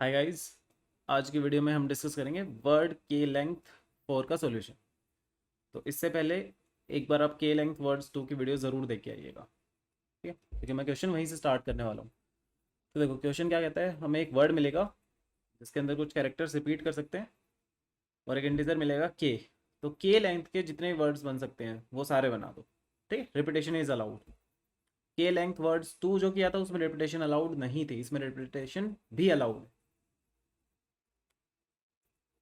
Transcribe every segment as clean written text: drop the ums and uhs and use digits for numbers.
Hi guys. आज की video में हम डिस्कस करेंगे वर्ड के लेंथ 4 का सॉल्यूशन। तो इससे पहले एक बार आप के लेंथ वर्ड्स 2 की वीडियो ज़रूर देख के आइएगा, ठीक है, क्योंकि मैं क्वेश्चन वहीं से स्टार्ट करने वाला हूँ। तो देखो क्वेश्चन क्या कहता है, हमें एक वर्ड मिलेगा जिसके अंदर कुछ कैरेक्टर्स रिपीट कर सकते हैं और एक इंटीजर मिलेगा के। तो के लेंथ के जितने वर्ड्स बन सकते हैं वो सारे बना दो, ठीक है। Repetition is allowed. के लेंथ वर्ड्स 2 जो किया था उसमें रिपीटेशन अलाउड नहीं थी, इसमें रिपीटेशन भी अलाउड है,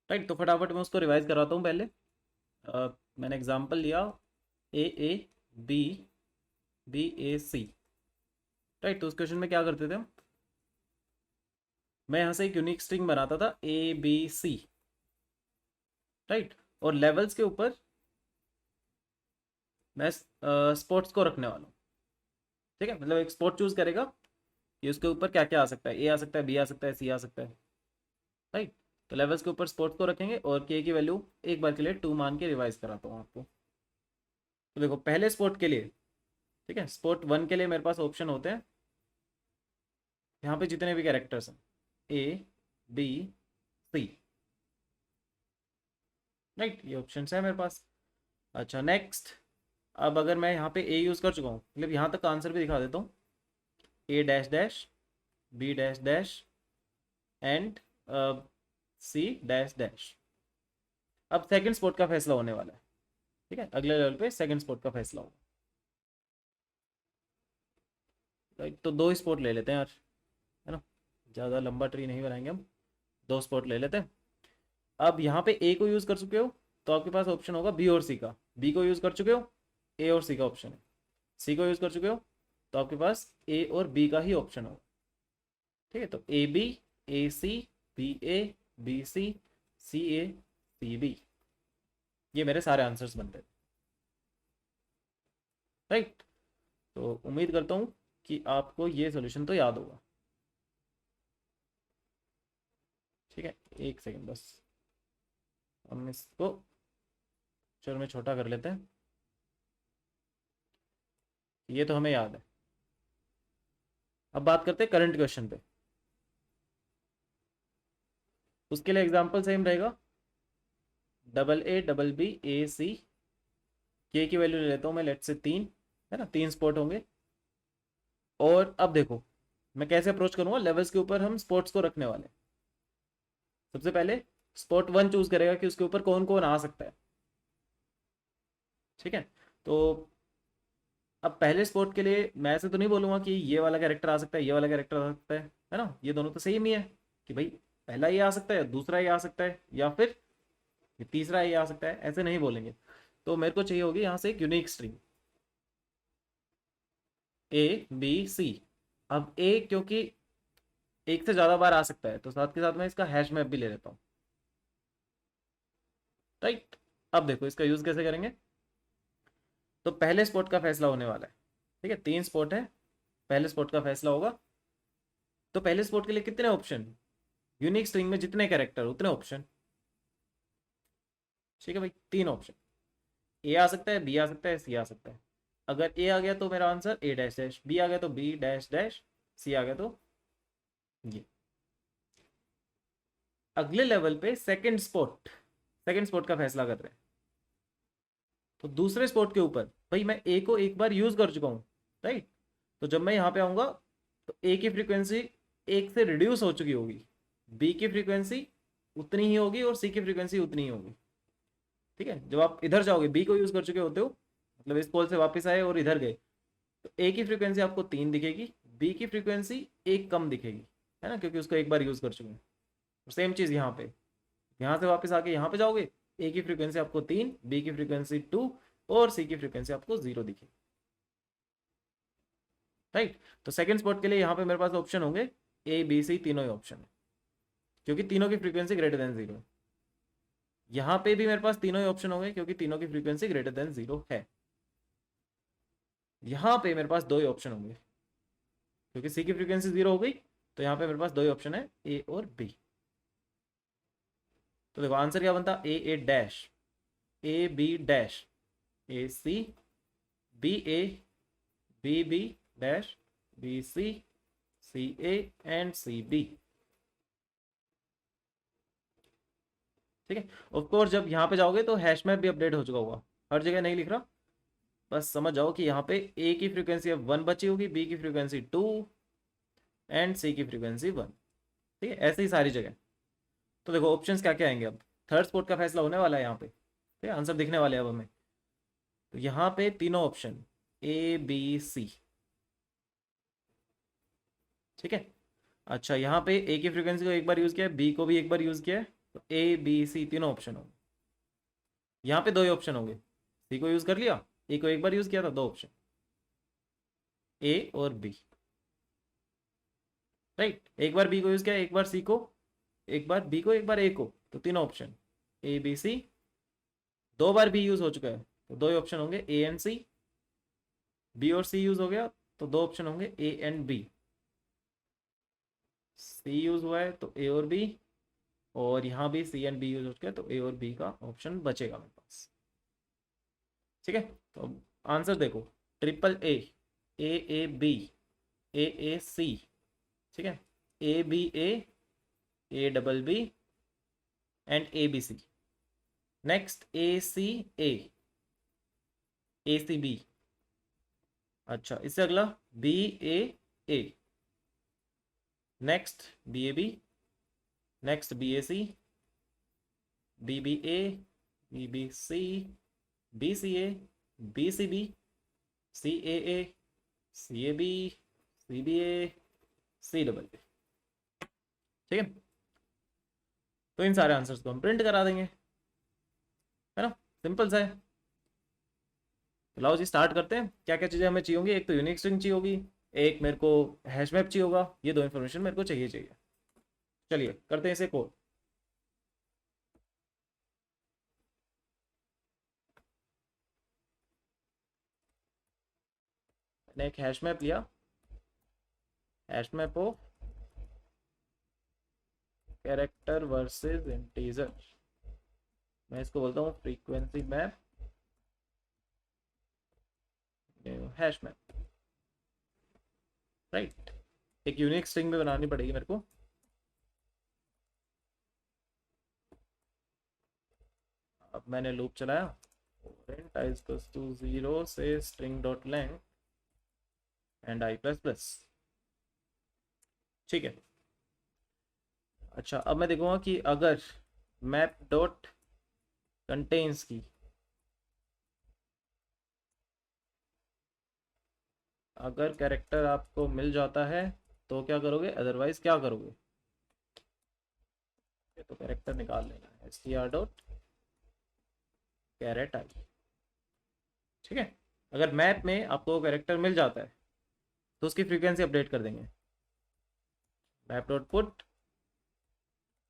राइट। तो फटाफट मैं उसको रिवाइज कराता हूँ पहले। मैंने एग्जांपल लिया A A B B A C, right. तो उस क्वेश्चन में क्या करते थे हम, मैं यहाँ से एक यूनिक स्ट्रिंग बनाता था ए बी सी, राइट। और लेवल्स के ऊपर मैं स्पोर्ट्स को रखने वाला हूँ, ठीक है। मतलब एक स्पोर्ट चूज करेगा कि उसके ऊपर क्या क्या आ सकता है, ए आ सकता है, बी आ सकता है, सी आ सकता है, राइट। तो लेवल्स के ऊपर स्पोर्ट्स को रखेंगे और के की वैल्यू एक बार के लिए 2 मान के रिवाइज कराता हूँ आपको। तो देखो पहले स्पोर्ट के लिए, ठीक है, स्पोर्ट 1 के लिए मेरे पास ऑप्शन होते हैं यहाँ पे जितने भी कैरेक्टर्स हैं ए बी सी, राइट। ये ऑप्शन है मेरे पास। अच्छा नेक्स्ट, अब अगर मैं यहाँ पे ए यूज़ कर चुका हूँ, मतलब यहाँ तक का आंसर भी दिखा देता हूँ, A dash dash B dash dash and C dash dash. अब सेकंड स्पॉट का फैसला होने वाला है, ठीक है। अगले लेवल पे सेकंड स्पॉट का फैसला होगा, राइट। तो 2 स्पॉट ले लेते हैं यार, है ना, ज़्यादा लंबा ट्री नहीं बनाएंगे हम, 2 स्पॉट ले लेते हैं। अब यहाँ पे ए को यूज़ कर चुके हो तो आपके पास ऑप्शन होगा बी और सी का, बी को यूज़ कर चुके हो ए और सी का ऑप्शन है, सी को यूज़ कर चुके हो तो आपके पास ए और बी का ही ऑप्शन होगा, ठीक है। तो A B A C B A B C A C B, ये मेरे सारे आंसर्स बनते हैं, राइट। तो उम्मीद करता हूँ कि आपको ये सोल्यूशन तो याद होगा, ठीक है। एक सेकंड बस, हम इसको अक्षर में छोटा कर लेते हैं, ये तो हमें याद है। अब बात करते हैं करंट क्वेश्चन पे। उसके लिए एग्जांपल सेम रहेगा, double A double B A सी, के की वैल्यू ले लेता हूँ मैं, लेट से 3, है ना, 3 स्पॉट होंगे। और अब देखो मैं कैसे अप्रोच करूंगा, लेवल्स के ऊपर हम स्पोर्ट्स को रखने वाले हैं। सबसे पहले स्पॉट 1 चूज करेगा कि उसके ऊपर कौन कौन आ सकता है, ठीक है। तो अब पहले स्पॉट के लिए मैं ऐसे तो नहीं बोलूंगा कि ये वाला कैरेक्टर आ सकता है, ये वाला कैरेक्टर आ सकता है ना, ये दोनों तो सेम ही है कि भाई पहला ये आ सकता है, दूसरा ये आ सकता है, या फिर तीसरा ये आ सकता है, ऐसे नहीं बोलेंगे। तो मेरे को चाहिए होगी यहाँ से एक unique string A B C. अब ए क्योंकि एक से ज्यादा बार आ सकता है तो साथ के साथ मैं इसका हैश मैप भी ले लेता हूँ, राइट। अब देखो इसका यूज कैसे करेंगे। तो पहले स्पॉट का फैसला होने वाला है, ठीक है, 3 स्पॉट है, पहले स्पॉट का फैसला होगा। तो पहले स्पॉट के लिए कितने ऑप्शन, यूनिक स्ट्रिंग में जितने कैरेक्टर उतने ऑप्शन, ठीक है भाई, 3 ऑप्शन। ए आ सकता है, बी आ सकता है, सी आ सकता है। अगर ए आ गया तो मेरा answer A dash dash, B आ गया तो बी डैश डैश, सी आ गया तो ये। अगले लेवल पे सेकंड स्पॉट का फैसला कर रहे हैं। तो दूसरे स्पॉट के ऊपर भाई मैं ए को एक बार यूज कर चुका हूँ, राइट। तो जब मैं यहाँ पे आऊंगा तो ए की फ्रीक्वेंसी 1 से रिड्यूस हो चुकी होगी, बी की फ्रीक्वेंसी उतनी ही होगी और सी की फ्रीक्वेंसी उतनी ही होगी, ठीक है। जब आप इधर जाओगे बी को यूज कर चुके होते हो, मतलब इस पोल से वापस आए और इधर गए, तो ए की फ्रीक्वेंसी आपको 3 दिखेगी, बी की फ्रीक्वेंसी 1 कम दिखेगी, है ना, क्योंकि उसको एक बार यूज कर चुके हैं। सेम चीज यहाँ पे, यहाँ से वापस आके यहाँ पे जाओगे, ए की फ्रीक्वेंसी आपको 3, बी की फ्रीक्वेंसी 2 और सी की फ्रीक्वेंसी आपको 0 दिखेगी, राइट। तो सेकंड स्पॉट के लिए यहाँ पे मेरे पास ऑप्शन होंगे ए बी सी, तीनों ही ऑप्शन है, क्योंकि तीनों की फ्रीक्वेंसी ग्रेटर देन 0 है। यहाँ पे भी मेरे पास तीनों ही ऑप्शन होंगे क्योंकि तीनों की फ्रीक्वेंसी ग्रेटर देन 0 है। यहाँ पे मेरे पास 2 ही ऑप्शन होंगे क्योंकि सी की फ्रीक्वेंसी 0 हो गई, तो यहाँ पे मेरे पास 2 ही ऑप्शन है, ए और बी। तो देखो आंसर क्या बनता, A A dash, A B dash, A C, B A B B dash, B C, C A and C B. ठीक है। ऑफ कोर्स जब यहाँ पे जाओगे तो हैश मैप भी अपडेट हो चुका होगा, हर जगह नहीं लिख रहा, बस समझ जाओ कि यहाँ पे ए की फ्रीक्वेंसी अब 1 बची होगी, बी की फ्रीक्वेंसी 2 एंड सी की फ्रीक्वेंसी 1। ठीक है, ऐसे ही सारी जगह। तो देखो ऑप्शंस क्या क्या आएंगे अब, थर्ड स्पॉट का फैसला होने वाला है यहाँ पे, ठीक है, आंसर दिखने वाले हैं अब हमें। तो यहाँ पे तीनों ऑप्शन ए बी सी, ठीक है। अच्छा, यहाँ पे ए की फ्रीक्वेंसी को एक बार यूज किया है, बी को भी एक बार यूज किया है, तो ए बी सी तीनों ऑप्शन होंगे। यहाँ पे दो ही ऑप्शन होंगे, सी को यूज कर लिया, ए को एक बार यूज किया था, दो ऑप्शन ए और बी, राइट। एक बार बी को यूज किया, एक बार सी को, एक बार बी को, एक बार ए को, तो तीनों ऑप्शन ए बी सी। दो बार बी यूज हो चुका है तो दो ही ऑप्शन होंगे ए एंड सी। बी और सी यूज हो गया तो दो ऑप्शन होंगे A and B. C use हुआ है तो ए और बी, और यहाँ भी सी एंड बी यूज हो चुका है तो ए और बी का ऑप्शन बचेगा मेरे पास। ठीक है, तो अब आंसर देखो, triple A B, A C, ठीक है, A double B and A B C. Next A C B. अच्छा, इससे अगला B A, next B A B, next B A C, B B A, B B C, B C A, B C B, C A, C A B, C B A, C double B. ठीक है, तो इन सारे answers को हम print करा देंगे, है ना, सिंपल सा है। तो लाओ जी स्टार्ट करते हैं। क्या क्या चीज़ें हमें चाहिए होंगी, एक तो यूनिक स्ट्रिंग चाहिए होगी, एक मेरे को हैश मैप चाहिए होगा, ये दो इन्फॉर्मेशन मेरे को चाहिए। चलिए करते हैं इसे कोड। मैंने एक हैश मैप लिया, hash map of character versus integer, मैं इसको बोलता हूँ frequency map, hash map, right. एक यूनिक स्ट्रिंग भी बनानी पड़ेगी मेरे को। अब मैंने लूप चलाया, int i equals to 0 से string dot length and i plus plus, ठीक है। अच्छा, अब मैं देखूंगा कि अगर मैप डॉट कंटेन्स की, अगर कैरेक्टर आपको मिल जाता है तो क्या करोगे, अदरवाइज क्या करोगे। तो कैरेक्टर निकाल लेना है, str डॉट कैरेट आई, ठीक है। अगर मैप में आपको कैरेक्टर मिल जाता है तो उसकी फ्रीक्वेंसी अपडेट कर देंगे, map dot put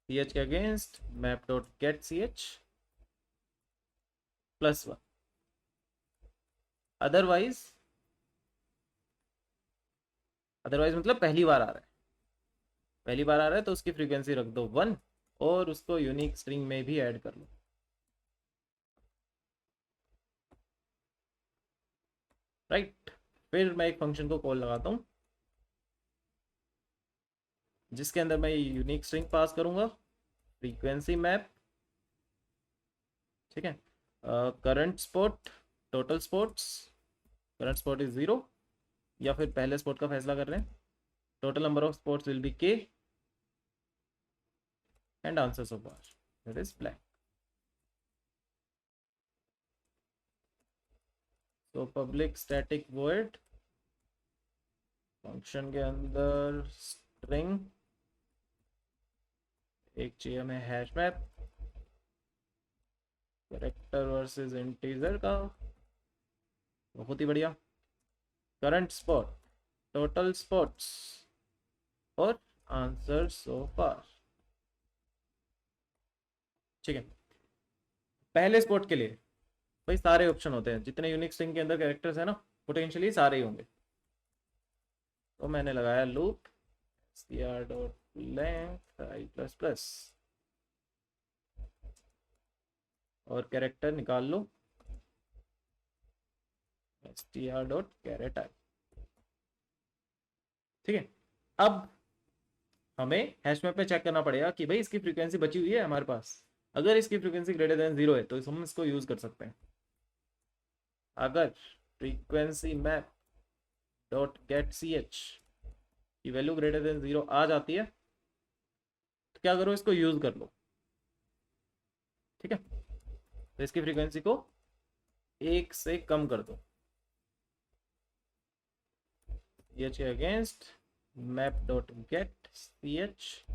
C H के against map dot get C H +1। Otherwise मतलब पहली बार आ रहा है, पहली बार आ रहा है तो उसकी फ्रीक्वेंसी रख दो 1 और उसको यूनिक स्ट्रिंग में भी ऐड कर लो, राइट। फिर मैं एक फंक्शन को कॉल लगाता हूँ जिसके अंदर मैं यूनिक स्ट्रिंग पास करूंगा, फ्रीक्वेंसी मैप, ठीक है, current spot, total spots, current spot is 0, या फिर पहले स्पॉट का फैसला कर रहे हैं, total number of spots will be k and answer so far that is blank. तो पब्लिक स्टैटिक वॉइड, फंक्शन के अंदर स्ट्रिंग, एक चाहिए हमें hash map character versus integer का, बहुत ही बढ़िया, करंट स्पॉट, टोटल स्पॉट्स और आंसर सो फार, ठीक है। पहले स्पॉट के लिए भाई सारे ऑप्शन होते हैं, जितने यूनिक स्ट्रिंग के अंदर कैरेक्टर्स है ना, पोटेंशियली सारे ही होंगे। तो मैंने लगाया loop str dot length i plus plus और कैरेक्टर निकाल लो str डॉट कैरेट आई, ठीक है। अब हमें हैश मैप पे चेक करना पड़ेगा कि भाई इसकी फ्रीक्वेंसी बची हुई है हमारे पास, अगर इसकी फ्रीक्वेंसी ग्रेटर देन 0 है तो हम इसको यूज कर सकते हैं। अगर frequency map dot get C H की वैल्यू ग्रेटर देन 0 आ जाती है तो क्या करो, इसको यूज कर लो। ठीक है, तो इसकी फ्रीक्वेंसी को 1 से कम कर दो। ch के against map dot get C H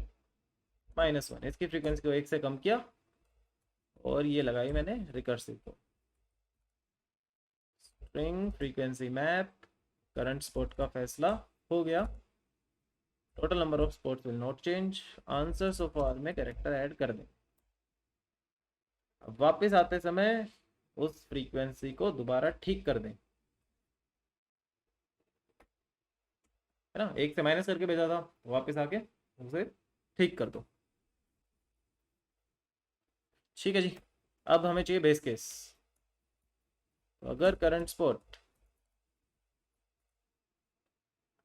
-1, इसकी फ्रीक्वेंसी को 1 से कम किया और ये लगाई मैंने रिकर्सिव को। String frequency map current spot का फैसला हो गया। Total number of spots will not change. Answer so far में कैरेक्टर ऐड कर दें। अब वापस आते समय उस फ्रीक्वेंसी को दोबारा ठीक कर दें, है ना। 1 से माइनस करके भेजा था, वापस आके उसे ठीक कर दो। ठीक है जी। अब हमें चाहिए बेस केस। तो अगर करंट स्पॉट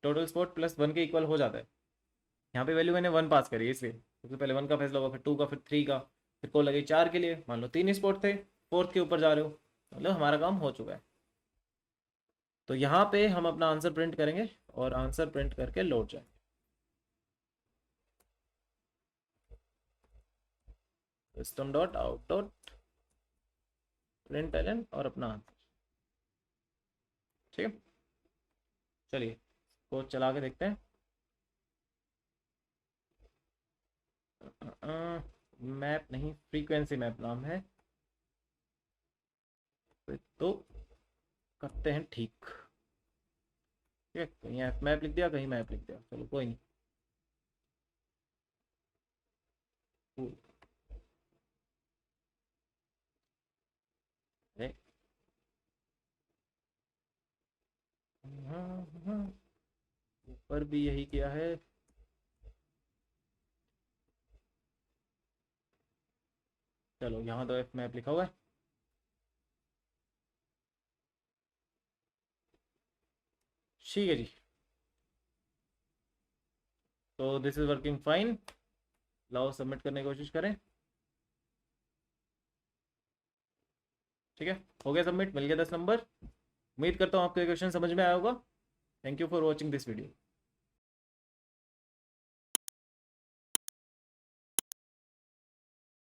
टोटल स्पॉट +1 के इक्वल हो जाता है, यहाँ पे वैल्यू मैंने 1 पास करी है इसलिए सबसे पहले 1 का फैसला होगा, फिर 2 का, फिर 3 का, फिर को लगे 4 के लिए। मान लो 3 स्पॉट थे, 4th के ऊपर जा रहे हो, मतलब हमारा काम हो चुका है। तो यहाँ पे हम अपना आंसर प्रिंट करेंगे और आंसर प्रिंट करके लौट जाएंगे। System dot out dot print एलन और अपना आंसर। ठीक है, चलिए कोड चला के देखते हैं। मैप नहीं, फ्रीक्वेंसी मैप नाम है, तो करते हैं ठीक। ठीक है, कहीं ऐप मैप लिख दिया, कहीं मैप लिख दिया, चलो कोई नहीं। Cool. अरे, ऊपर भी यही किया है। चलो यहाँ तो एफ मैप लिखा हुआ है। ठीक है जी, तो दिस इज वर्किंग फाइन। लाओ सबमिट करने की कोशिश करें। ठीक है, हो गया सबमिट, मिल गया 10 नंबर। उम्मीद करता हूँ आपको ये क्वेश्चन समझ में आया होगा। Thank you for watching this video.